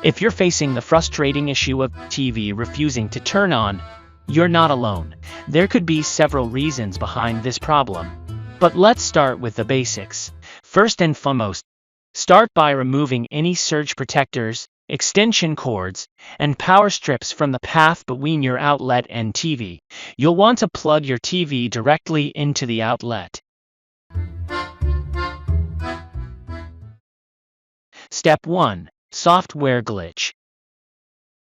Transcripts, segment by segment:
If you're facing the frustrating issue of TV refusing to turn on, you're not alone. There could be several reasons behind this problem. But let's start with the basics. First and foremost, start by removing any surge protectors, extension cords, and power strips from the path between your outlet and TV. You'll want to plug your TV directly into the outlet. Step 1. Software glitch.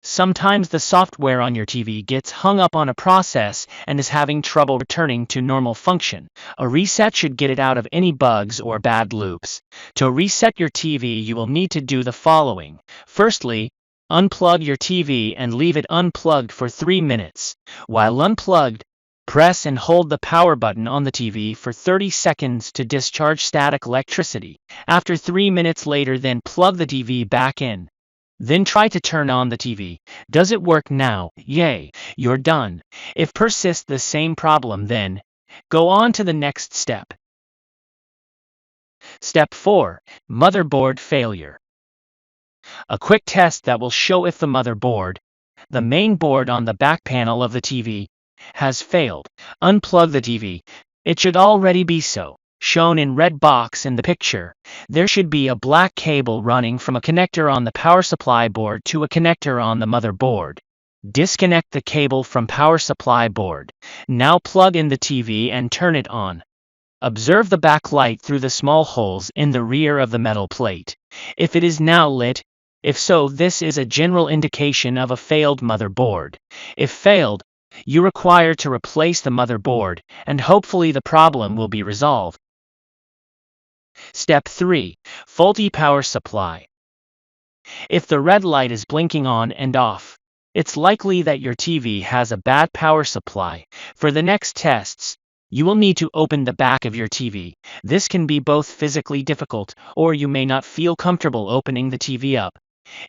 Sometimes the software on your TV gets hung up on a process and is having trouble returning to normal function. A reset should get it out of any bugs or bad loops. To reset your TV, you will need to do the following. Firstly, unplug your TV and leave it unplugged for 3 minutes. While unplugged, press and hold the power button on the TV for 30 seconds to discharge static electricity. After 3 minutes later, then plug the TV back in. Then try to turn on the TV. Does it work now? Yay, you're done. If persists the same problem, then go on to the next step. Step 4. Motherboard failure. A quick test that will show if the motherboard, the main board on the back panel of the TV, has failed. Unplug the TV. It should already be so. Shown in red box in the picture, there should be a black cable running from a connector on the power supply board to a connector on the motherboard. Disconnect the cable from power supply board. Now plug in the TV and turn it on. Observe the backlight through the small holes in the rear of the metal plate. If it is now lit, if so, this is a general indication of a failed motherboard. If failed, you require to replace the motherboard, and hopefully the problem will be resolved. Step 3. Faulty power supply. If the red light is blinking on and off, it's likely that your TV has a bad power supply. For the next tests, you will need to open the back of your TV. This can be both physically difficult, or you may not feel comfortable opening the TV up.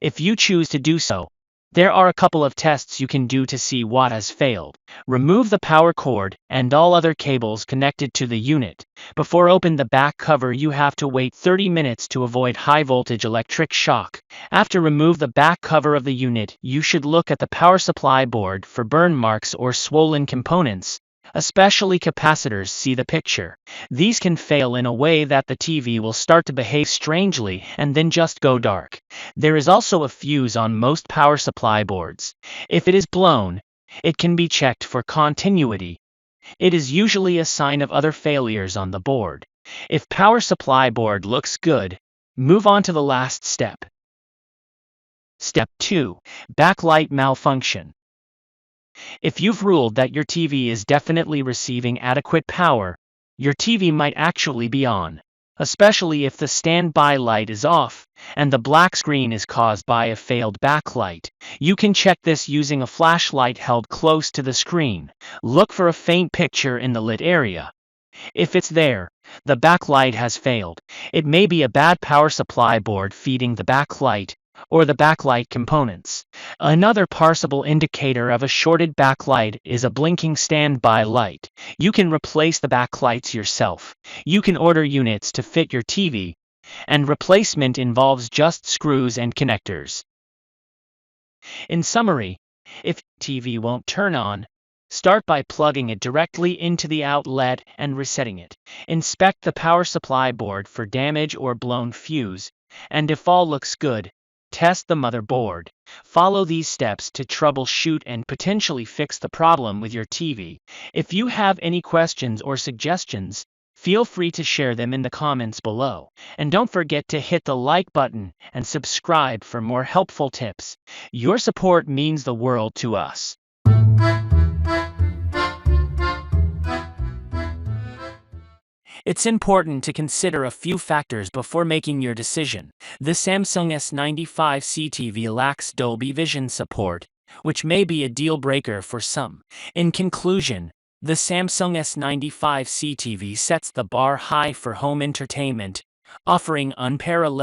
If you choose to do so, there are a couple of tests you can do to see what has failed. Remove the power cord and all other cables connected to the unit. Before open the back cover, you have to wait 30 minutes to avoid high voltage electric shock. After remove the back cover of the unit, you should look at the power supply board for burn marks or swollen components. Especially capacitors, see the picture. These can fail in a way that the TV will start to behave strangely and then just go dark. There is also a fuse on most power supply boards. If it is blown, it can be checked for continuity. It is usually a sign of other failures on the board. If power supply board looks good, move on to the last step. Step 2. Backlight malfunction. If you've ruled that your TV is definitely receiving adequate power, your TV might actually be on, especially if the standby light is off and the black screen is caused by a failed backlight. You can check this using a flashlight held close to the screen. Look for a faint picture in the lit area. If it's there, the backlight has failed. It may be a bad power supply board feeding the backlight, or the backlight components. Another possible indicator of a shorted backlight is a blinking standby light. You can replace the backlights yourself. You can order units to fit your TV, and replacement involves just screws and connectors. In summary, if TV won't turn on, start by plugging it directly into the outlet and resetting it. Inspect the power supply board for damage or blown fuse, and if all looks good, test the motherboard. Follow these steps to troubleshoot and potentially fix the problem with your TV. If you have any questions or suggestions, feel free to share them in the comments below. And don't forget to hit the like button and subscribe for more helpful tips. Your support means the world to us. It's important to consider a few factors before making your decision. The Samsung S95 TV lacks Dolby Vision support, which may be a deal breaker for some. In conclusion, the Samsung S95 TV sets the bar high for home entertainment, offering unparalleled